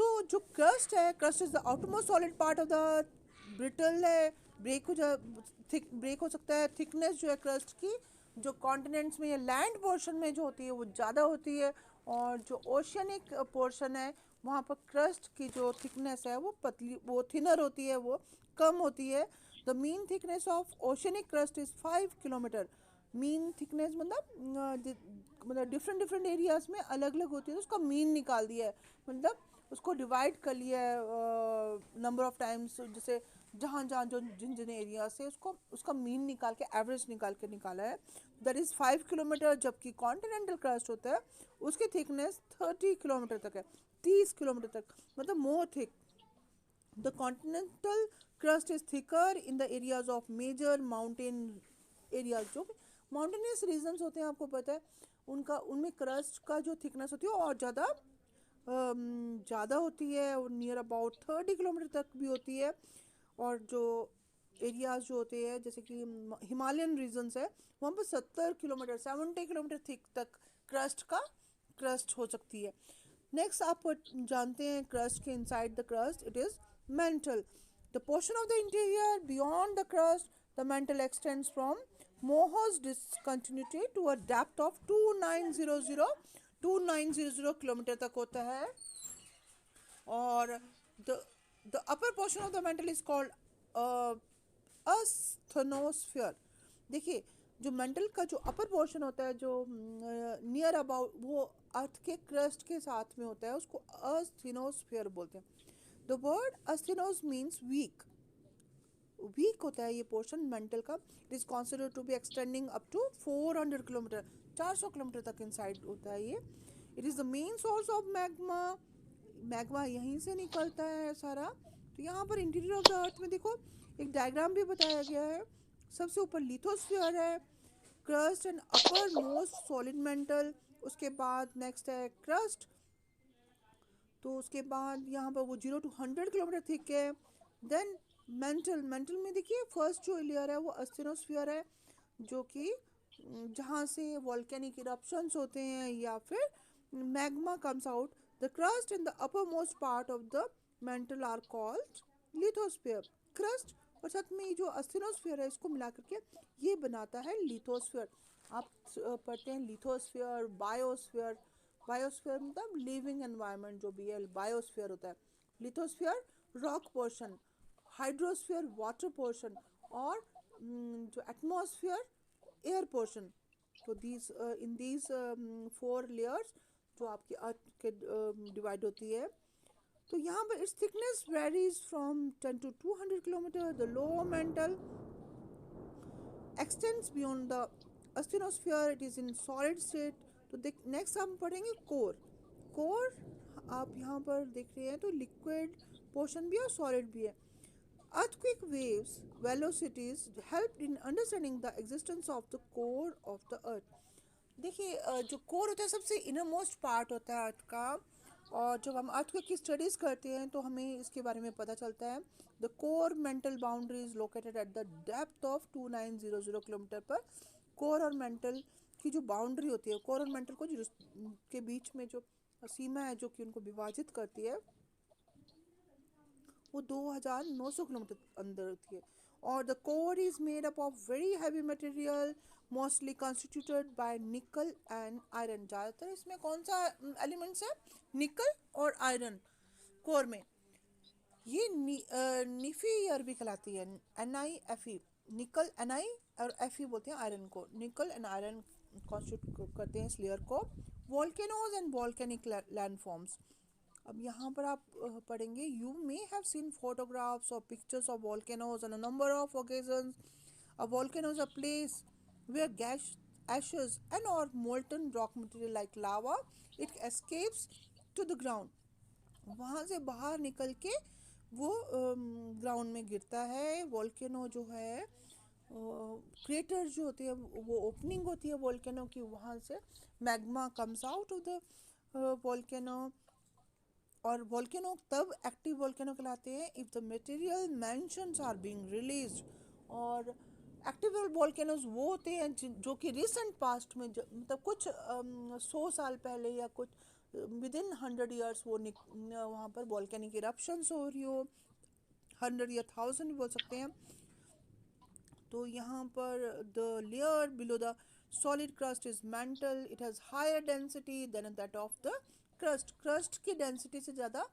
तो जो क्रस्ट है, crust is the outermost solid part of the, brittle है, ब्रेक हो जा थिक ब्रेक हो सकता है। थिकनेस जो है क्रस्ट की, जो कॉन्टिनेंट्स में या लैंड पोर्शन में जो होती है वो ज़्यादा होती है, और जो ओशियनिक पोर्शन है वहाँ पर क्रस्ट की जो थिकनेस है वो पतली, वो थिनर होती है, वो कम होती है। The mean thickness of oceanic crust is 5 kilometre. Mean thickness मतलब डिफरेंट डिफरेंट एरियाज में अलग अलग होती है, तो उसका मीन निकाल दिया है, मतलब उसको डिवाइड कर लिया है नंबर ऑफ टाइम्स, जैसे जहाँ जहाँ जो जिन जिन एरिया से उसको उसका मीन निकाल के एवरेज निकाल के निकाला है। That is 5 kilometre. जबकि कॉन्टिनेंटल क्रस्ट होता है उसकी थिकनेस 30 किलोमीटर तक है, 30 किलोमीटर तक, मतलब more thick. The continental crust is thicker in the areas of major mountain areas. जो माउंटेनियस रीजन्स होते हैं आपको पता है, उनका उनमें क्रस्ट का जो थिकनेस होती है और ज़्यादा होती है, और नियर अबाउट 30 किलोमीटर तक भी होती है। और जो एरियाज जो होते हैं जैसे कि हिमालयन रीजन्स है, वहाँ पर 70 किलोमीटर, 70 किलोमीटर थिक तक क्रस्ट हो सकती है। नेक्स्ट आप जानते हैं क्रस्ट के inside the crust it is mantle. The portion of the interior beyond the crust, the mantle extends from Moho's discontinuity to a depth of 2900 kilometre तक होता है। और the the upper portion of the mantle is called asthenosphere. देखिए, जो mental का जो upper portion होता है, जो नियर अबाउट वो अर्थ के क्रस्ट के साथ में होता है, उसको अस्थेनोस्फियर बोलते हैं। The word asthenos means weak, weak होता है ये पोर्शन मेंटल का। It is consider to be extending up to 400 kilometre, 400 kilometre तक इनसाइड होता है ये। It is the main source of magma, magma यहीं से निकलता है सारा। तो यहाँ पर इंटीरियर ऑफ द अर्थ में देखो एक डायग्राम भी बताया गया है। सबसे ऊपर लिथोस्फीयर है, crust and upper most solid mental. उसके बाद नेक्स्ट है क्रस्ट, तो उसके बाद यहाँ पर वो 0 to 100 किलोमीटर थिक है। देन मेंटल, मेंटल में देखिए फर्स्ट जो लेयर है वो अस्टेनोस्फीयर है, जो कि जहाँ से वॉल्केनिक इरप्शंस होते हैं या फिर magma comes out. The crust in the upper most part of the mantle are called lithosphere. Crust और साथ में ये जो अस्टेनोस्फीयर है इसको मिला करके ये बनाता है लिथोस्फीयर। आप पढ़ते हैं लिथोस्फीयर, बायोस्फीयर। बायोस्फीयर मतलब लिविंग एनवायरनमेंट जो भी है, बायोस्फीयर होता है। Lithosphere rock portion, hydrosphere water portion, और जो एटमॉस्फेयर एयर पोर्शन। तो दीज इन दीज 4 लेयर्स जो आपकी अर्थ के डिवाइड होती है। तो यहाँ पर its thickness varies from 10 to 200 kilometre. The low mantle extends beyond the asthenosphere, it is in solid state. तो देख नेक्स्ट हम पढ़ेंगे कोर। कोर आप यहाँ पर देख रहे हैं तो लिक्विड पोर्शन भी है और सॉलिड भी है। Earthquake waves velocities helped in understanding the existence of the core of the earth। देखिए जो कोर होता है सबसे इनर मोस्ट पार्ट होता है अर्थ का, और जब हम अर्थक्वेक की स्टडीज़ करते हैं तो हमें इसके बारे में पता चलता है। The core mantle boundary is located at the depth of 2900 kilometre पर। कोर और मेंटल की जो बाउंड्री होती है, कोर और मेंटल को जो के बीच में जो सीमा है जो कि उनको विभाजित करती है, वो 2900 किलोमीटर अंदर होती है। और the core is made up of very heavy material mostly constituted by nickel and iron. ज़्यादातर इसमें कौन सा एलिमेंट्स है? निकल और आयरन कोर में। ये निफी ईयर भी कहलाती है, NiFe। निकल Ni और Fe बोलते हैं आयरन को। निकल एंड आयरन कॉन्स्टिट्यूट करते हैं इस लेयर को। Volcanoes and volcanic landforms. अब यहाँ पर आप पढ़ेंगे you may have seen photographs और pictures of volcanoes on a number of occasions. A volcano is a place where gas, ashes and or molten rock material like lava it escapes to the ground. वहाँ से बाहर निकल के वो ground में गिरता है। वॉल्केनो जो है क्रेटर जो होते हैं वो ओपनिंग होती है वॉल्केनो की, वहाँ से magma comes out of the volcano. और वॉल्केनो तब एक्टिव वॉल्केनो कहलाते हैं if the material emissions are being released. और एक्टिव वॉल्केनोज वो होते हैं जो कि रिसेंट पास्ट में मतलब कुछ 100 साल पहले या कुछ विदिन 100 ईयर्स वो वहाँ पर वॉल्केनिक इरप्शंस हो रही हो, 100 या 1000 भी बोल सकते हैं। तो यहाँ पर the layer below the solid crust is mantle, it has higher density than that of the crust. Crust की डेंसिटी से ज़्यादा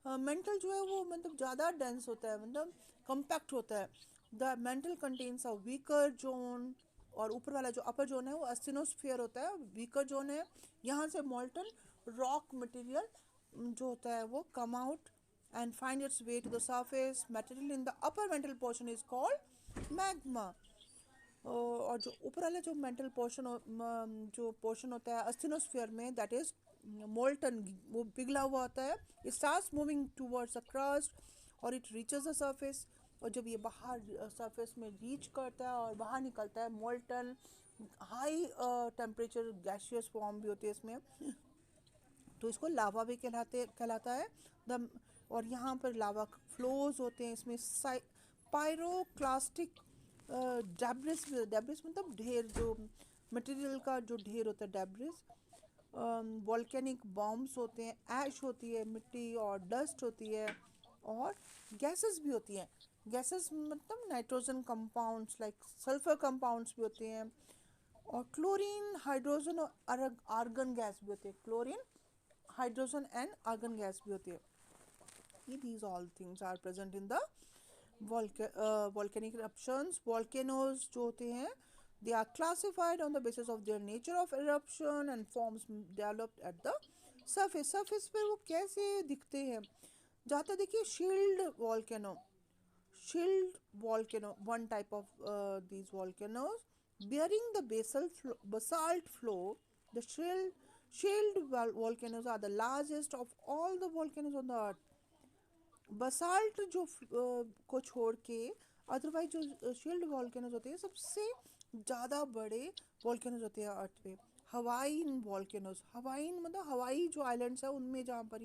मेंटल जो है वो मतलब ज़्यादा डेंस होता है, मतलब कम्पैक्ट होता है। The mental contains a weaker zone, और ऊपर वाला जो अपर जोन है वो एस्टिनोस्फियर होता है, वीकर जोन है। यहाँ से मोल्टन रॉक मटेरियल जो होता है वो come out and find its way to the surface. Material in the upper mantle portion is called magma. और जो ऊपर वाला जो मेंटल पोर्शन जो पोर्शन होता है अस्थिनोस्फीयर में, दैट इज मोल्टन, वो पिघला हुआ होता है। It starts moving towards the crust और इट रीचेस द सरफेस। और जब ये बाहर सरफेस में रीच करता है और बाहर निकलता है molten, high temperature gaseous form भी होती है इसमें, तो इसको लावा भी कहलाता है। द और यहाँ पर लावा फ्लोज होते हैं इसमें। पायरोक्लास्टिक डेब्रिस, डेब्रिस मतलब ढेर, जो मटेरियल का जो ढेर होता है डेब्रिस। वॉल्केनिक बॉम्ब्स होते हैं, ऐश होती है, मिट्टी और डस्ट होती है, और गैसेस भी होती हैं। गैसेस मतलब nitrogen compounds like sulphur compounds भी होते हैं, और क्लोरीन, हाइड्रोजन और आर्गन गैस भी होती है। Chlorine, hydrogen and argon gas भी होती है। These all things are present in the volcanic eruptions. Volcanoes जो होते हैं, they are classified on the basis of their nature of eruption and forms developed at the surface. Surface पे वो कैसे दिखते हैं, जाता देखिए shield volcano. Shield volcano, one type of these volcanoes bearing the basalt flow. The shield volcanoes are the largest of all the volcanoes on the earth. Basalt जो को छोड़ के अदरवाइज जो शील्ड वॉल्केनोज होते हैं सबसे ज़्यादा बड़े वॉल्केनोज होते हैं अर्थ पे। हवाइन वॉल्केनोज, हवाइन मतलब हवाई जो आइलैंड्स है उनमें जहाँ पर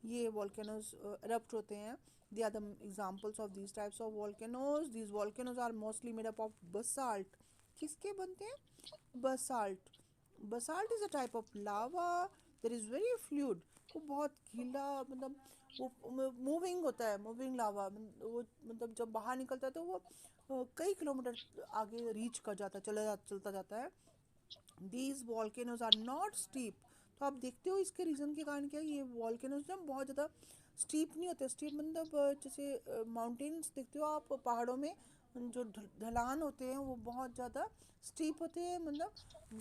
ये वॉल्केनोज एरप्ट होते हैं। They are the examples of these types of volcanoes. These volcanoes are mostly made up of basalt. किसके बनते हैं? Basalt. Basalt is a type of lava that is very fluid. वो बहुत गीला, मतलब वो मूविंग होता है, मूविंग लावा। वो मतलब जब बाहर निकलता है तो वो कई किलोमीटर आगे रीच कर जाता है, चलता जाता है। These volcanoes are not steep. तो आप देखते हो इसके रीज़न के कारण क्या, ये वॉल्केनोज ना बहुत ज़्यादा स्टीप नहीं होते। स्टीप मतलब जैसे माउंटेन्स देखते हो आप पहाड़ों में, जो ढलान होते हैं वो बहुत ज़्यादा स्टीप होते हैं, मतलब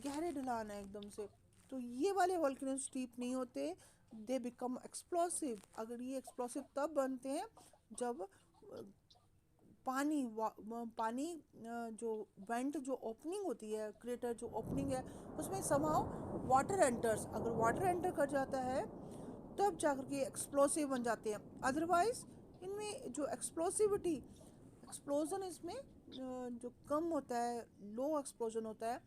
गहरे ढलान है एकदम से। तो ये वाले वॉल्केनोज स्टीप नहीं होते। They become explosive. अगर ये एक्सप्लोसिव तब बनते हैं जब पानी जो वेंट जो ओपनिंग होती है, क्रेटर जो ओपनिंग है, उसमें समहाउ वाटर एंटर्स। अगर वाटर एंटर कर जाता है तब जाकर के एक्सप्लोसिव बन जाते हैं। अदरवाइज इनमें जो एक्सप्लोजन इसमें जो कम होता है, लो एक्सप्लोजन होता है।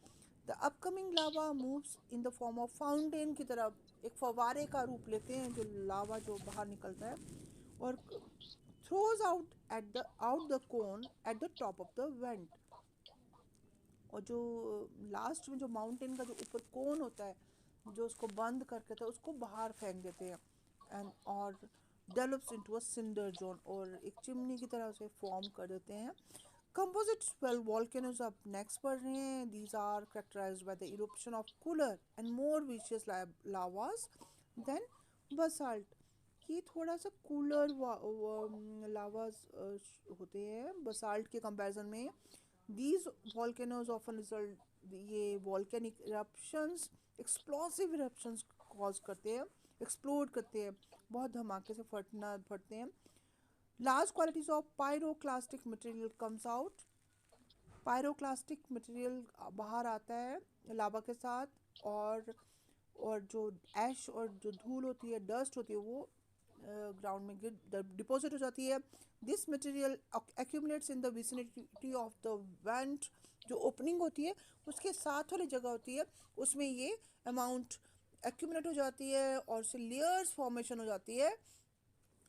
The upcoming lava moves in the form of fountain की तरफ, एक फवारे का रूप लेते हैं जो लावा जो बाहर निकलता है, और throws out the cone at the top of the went. और जो लास्ट में जो माउंटेन का जो ऊपर कोन होता है जो उसको बंद करके था उसको बाहर फेंक देते हैं, एंड और develops into a cinder zone, और एक चिमनी की तरह उसे फॉर्म कर देते हैं। Composite swell volcanoes अब नेक्स्ट पढ़ रहे हैं। These are characterized by the eruption of cooler and more viscous lavas than basalt. ये थोड़ा सा कूलर लावास होते हैं बसाल्ट के कंपैरिजन में। These volcanoes often result, ये volcanic eruptions explosive eruptions cause करते हैं, एक्सप्लोड करते हैं, बहुत धमाके से फटते हैं। Large quantities of pyroclastic material comes out. Pyroclastic material बाहर आता है लावा के साथ, और जो ऐश और जो धूल होती है, डस्ट होती है, वो ग्राउंड में डिपॉजिट हो जाती है। This material accumulates in the vicinity of the went. जो ओपनिंग होती है उसके साथ वाली जगह होती है, उसमें ये अमाउंट एक्यूमुलेट हो जाती है और उससे लेयर्स फॉर्मेशन हो जाती है।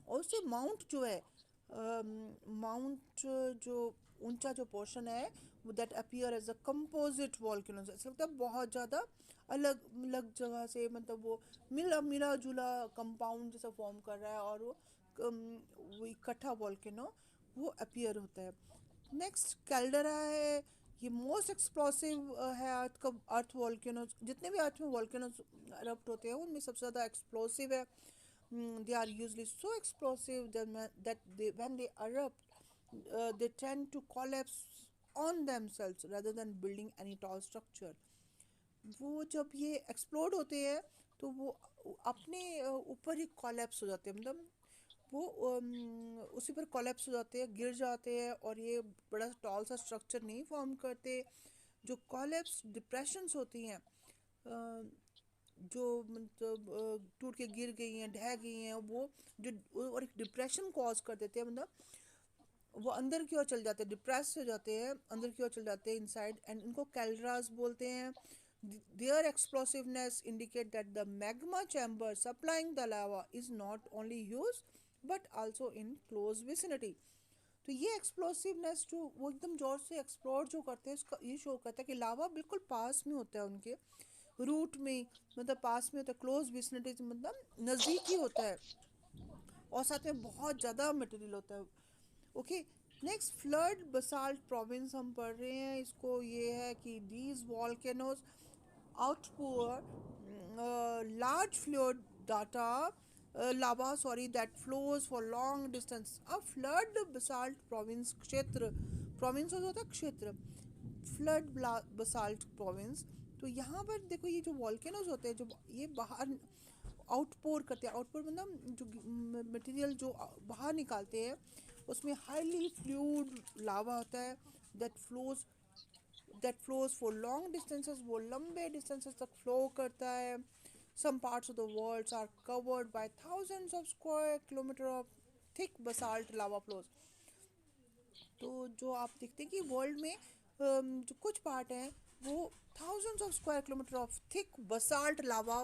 और उससे माउंट जो है, माउंट जो ऊंचा जो पोर्शन है that appear as a composite volcanoes. ऐसा लगता है बहुत ज़्यादा अलग अलग जगह से, मतलब वो मिला मिला जुला कंपाउंड जैसा फॉर्म कर रहा है, और वो इकट्ठा वॉल्केनो वो अपीयर होता है। नेक्स्ट कैल्डरा है। ये मोस्ट एक्सप्लोसिव है अर्थ का। अर्थ वॉल्केनोज, जितने भी अर्थ में वॉल्केनोज erupट होते हैं उनमें सबसे ज़्यादा एक्सप्लोसिव है। They are usually so explosive that when they erupt, they tend to collapse on themselves rather than building any tall structure. वो जब ये एक्सप्लोड होते हैं तो वो अपने ऊपर ही कोलैप्स हो जाते हैं, मतलब वो उसी पर कोलैप्स हो जाते हैं, गिर जाते हैं, और ये बड़ा टॉल सा स्ट्रक्चर नहीं फॉर्म करते। जो कोलैप्स डिप्रेशंस होती हैं, जो मतलब टूट के गिर गई हैं, ढह गई हैं, वो जो और एक डिप्रेशन कॉज कर देते हैं, मतलब वो अंदर की ओर चल जाते हैं, डिप्रेस हो जाते हैं, अंदर की ओर चल जाते हैं इनसाइड, एंड इनको कैल्ड्रास बोलते हैं। Their explosiveness indicate that the magma chamber supplying the lava is not only used but also in close vicinity. तो ये एक्सप्लोसिवनेस जो वो एकदम जोर से एक्सप्लोर जो करते हैं, उसका ये शो करता है कि लावा बिल्कुल पास में होता है, उनके रूट में, मतलब पास में होता है, क्लोज विसिनिटी, मतलब नज़दीक ही होता है, और साथ में बहुत ज़्यादा मटेरियल होता है। Okay, next flood basalt province हम पढ़ रहे हैं इसको। ये है कि these volcanoes outpour large flood data lava that flows for long distance. A flood basalt province क्षेत्र, province होता है क्षेत्र, फ्लड बसाल्ट प्रोविंस। तो यहाँ पर देखो ये जो वॉल्केनोज होते हैं, जो ये बाहर आउटपोर करते हैं, आउटपोर मतलब जो मटेरियल जो बाहर निकालते हैं, उसमें हाईली फ्लूइड लावा होता है that flows for long distances, वो लंबे distances तक flow करता है। Some parts of the world are covered by thousands of square kilometer of thick basalt lava flows. तो जो आप देखते हैं कि वर्ल्ड में जो कुछ पार्ट हैं वो thousands of square kilometer of thick basalt lava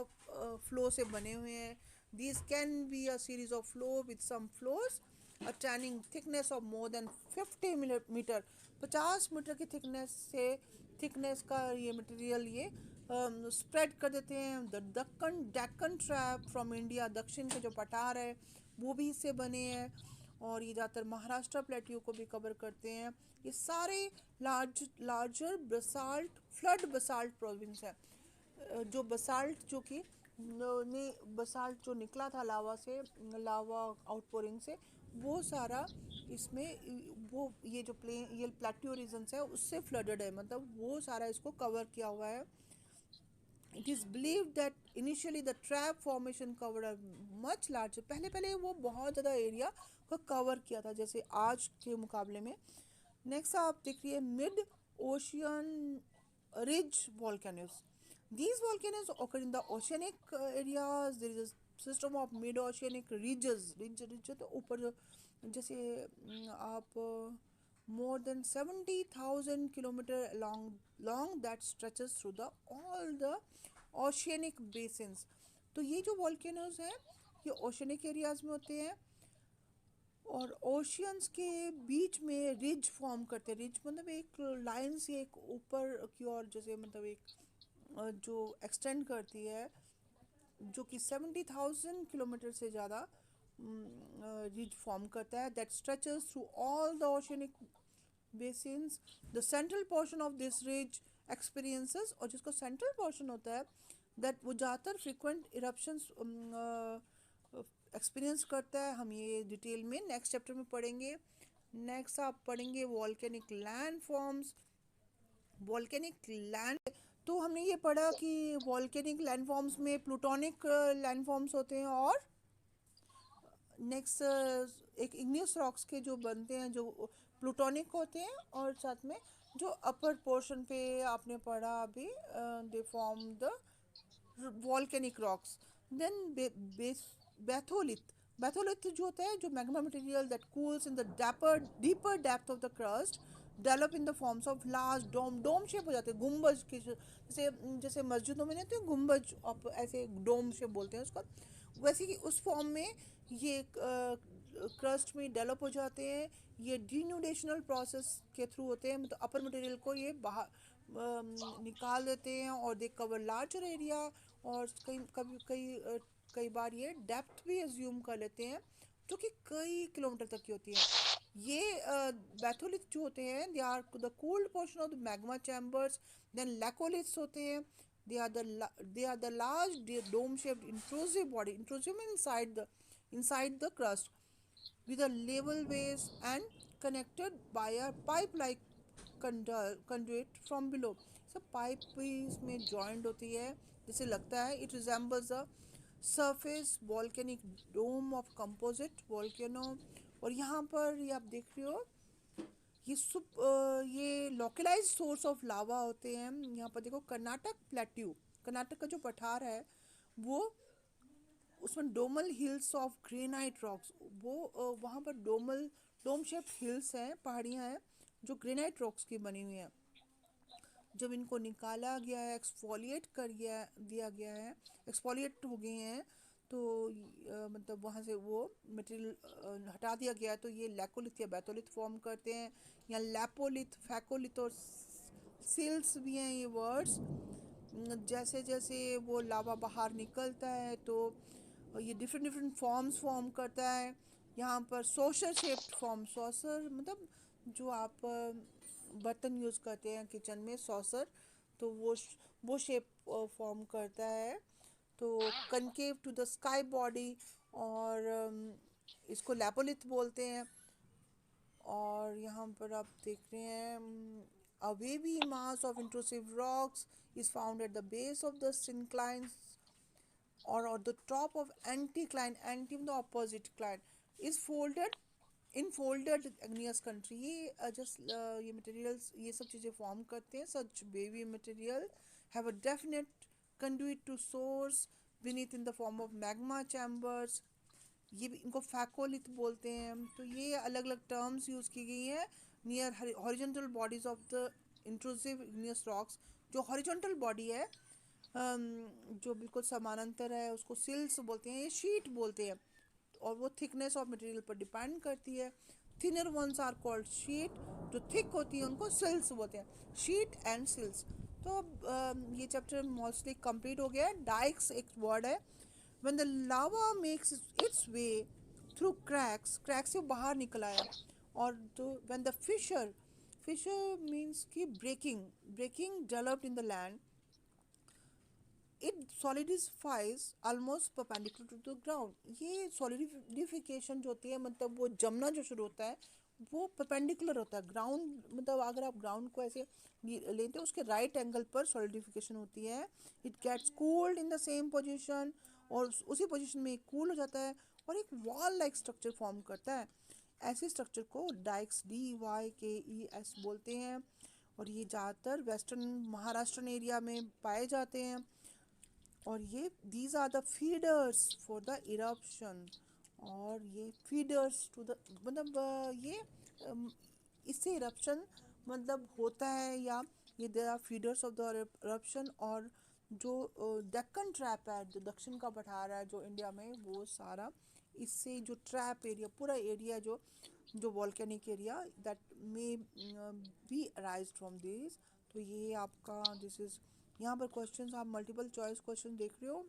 flow से बने हुए हैं। These can be a series of flow with some flows attaining thickness of more than 50 metre, 50 metre की थिकनेस का ये मटेरियल ये स्प्रेड कर देते हैं। The Deccan trap from India, दक्षिण के जो पठार है वो भी इससे बने हैं, और ये ज़्यादातर महाराष्ट्र प्लेट्यू को भी कवर करते हैं। ये सारे larger basalt flood basalt province है। जो बसाल्ट जो कि ने बसाल्ट जो निकला था लावा से, लावा आउटपोरिंग से, वो सारा इसमें वो ये जो ये प्लेट्यू रीजन्स है उससे फ्लडेड है, मतलब वो सारा इसको कवर किया हुआ है। It is believed that initially the trap formation covered a much larger, पहले वो बहुत ज़्यादा एरिया को कवर किया था जैसे आज के मुकाबले में। नेक्स्ट आप देखिए mid ocean ridge volcanoes. These volcanoes occur in the oceanic areas. There is a system of mid oceanic ridges. ridge तो ऊपर जो जैसे आप more than 70,000 kilometer long that stretches through the all the oceanic basins. तो ये जो volcanoes हैं ये oceanic areas में होते हैं, और ओशियंस के बीच में रिज फॉर्म करते हैं। रिज मतलब एक लाइन से एक ऊपर की ओर, जैसे मतलब एक जो एक्सटेंड करती है, जो कि 70,000 किलोमीटर से ज़्यादा रिज फॉर्म करता है, that stretches through all the oceanic basins. The central portion of this ridge experiences, और जिसको सेंट्रल पोर्शन होता है दैट वो ज़्यादातर फ्रिक्वेंट इरप्शंस एक्सपीरियंस करता है। हम ये डिटेल में नेक्स्ट चैप्टर में पढ़ेंगे। नेक्स्ट आप पढ़ेंगे volcanic land forms. Volcanic land, तो हमने ये पढ़ा कि वॉल्केनिक लैंड फॉर्म्स में प्लूटोनिक लैंड फॉर्म्स होते हैं, और नेक्स्ट एक इग्नियस रॉक्स के जो बनते हैं जो प्लूटोनिक होते हैं, और साथ में जो अपर पोर्शन पे आपने पढ़ा अभी they form the volcanic rocks. Then batholith जो होता है, जो magma material that cools in the deeper depth of the crust develop in the forms of large dome shape हो जाते हैं, गुम्बज के जैसे जैसे मस्जिदों में नहीं होते गुम्बज, आप ऐसे डोम शेप बोलते हैं उसको, वैसे कि उस फॉर्म में ये क्रस्ट में डेवलप हो जाते हैं। ये डिन्यूडेशनल प्रोसेस के थ्रू होते हैं, मतलब अपर मटेरियल को ये बाहर निकाल देते हैं और दे कवर लार्जर एरिया। और कई बार ये डेप्थ भी एज्यूम कर लेते हैं जो कि कई किलोमीटर तक की होती है। ये बैथोलिथ जो होते हैं, they are the cold portion of the magma chambers. Then laccoliths होते हैं, they are the large dome shaped intrusive body, intrusive means inside the crust, with a level base and connected by a pipe like conduit from below. सब pipe भी इसमें joint होती है, जैसे लगता है it resembles a surface volcanic dome of composite volcano. और यहाँ पर ये आप देख रहे हो, ये लोकलाइज सोर्स ऑफ लावा होते हैं। यहाँ पर देखो कर्नाटक प्लेट्यू, कर्नाटक का जो पठार है वो, उसमें डोमल हिल्स ऑफ ग्रेनाइट रॉक्स, वो वहाँ पर डोम शेप हिल्स हैं, पहाड़ियाँ हैं जो ग्रेनाइट रॉक्स की बनी हुई हैं। जब इनको निकाला गया है, एक्सफोलिएट दिया गया है, एक्सफोलिएट हो गए हैं, तो मतलब वहाँ से वो मटेरियल हटा दिया गया है, तो ये लैकोलिथ या बैथोलिथ फॉर्म करते हैं, या लैपोलिथ, फैकोलिथ और सिल्स भी हैं ये वर्ड्स। जैसे जैसे वो लावा बाहर निकलता है तो ये डिफरेंट डिफरेंट फॉर्म्स फॉर्म करता है। यहाँ पर सॉसर शेप्ड फॉर्म, सॉसर मतलब जो आप बर्तन यूज़ करते हैं किचन में, सॉसर, तो वो शेप फॉर्म करता है। तो concave to the sky body, और इसको लैपोलिथ बोलते हैं। और यहाँ पर आप देख रहे हैं, a wavy mass of intrusive rocks is found at the base of the synclines or the top of anticline, anti the opposite cline, is folded in folded igneous country। ये ये मटेरियल्स, ये सब चीज़ें फॉर्म करते हैं। Such baby material have a definite conduit to source beneath in the form of magma chambers. ये भी इनको फैकोलिथ बोलते हैं। तो ये अलग अलग टर्म्स यूज़ की गई हैं near horizontal bodies of the intrusive igneous rocks. जो हॉरिजॉन्टल बॉडी है, जो बिल्कुल समानांतर है, उसको सिल्स बोलते हैं, ये शीट बोलते हैं, और वो थिकनेस ऑफ मटेरियल पर डिपेंड करती है। Thinner ones are called sheet, जो थिक होती है उनको सिल्स बोलते हैं, शीट एंड सिल्स। तो ये चैप्टर मोस्टली कंप्लीट हो गया है। डाइक्स एक वर्ड है। When the lava makes its way through cracks, crack से बाहर निकल आया। और तो व्हेन द फिशर मीन्स कि breaking developed in the land, it solidifies almost perpendicular to the ground. ये सॉलिडिफिकेशन जो होती है, मतलब वो जमना जो शुरू होता है वो परपेंडिकुलर होता है ग्राउंड, मतलब अगर आप ग्राउंड को ऐसे लेते हो उसके राइट एंगल पर सॉलिडिफिकेशन होती है। It gets cooled in the same position, और उसी पोजीशन में कूल हो जाता है और एक वॉल लाइक स्ट्रक्चर फॉर्म करता है। ऐसे स्ट्रक्चर को डाइक्स, DYKES बोलते हैं, और ये ज़्यादातर वेस्टर्न महाराष्ट्र एरिया में पाए जाते हैं। और ये these are the feeders for the eruption. और ये फीडर्स टू द, मतलब ये इससे इरप्शन मतलब होता है, या ये they are feeders of the eruption. और जो डेक्कन ट्रैप है, जो दक्षिण का पठार है जो इंडिया में, वो सारा इससे जो ट्रैप एरिया, पूरा एरिया जो volcanic area that may be arise from this. तो ये आपका दिस इज, यहाँ पर क्वेश्चंस आप मल्टीपल चॉइस क्वेश्चन देख रहे हो।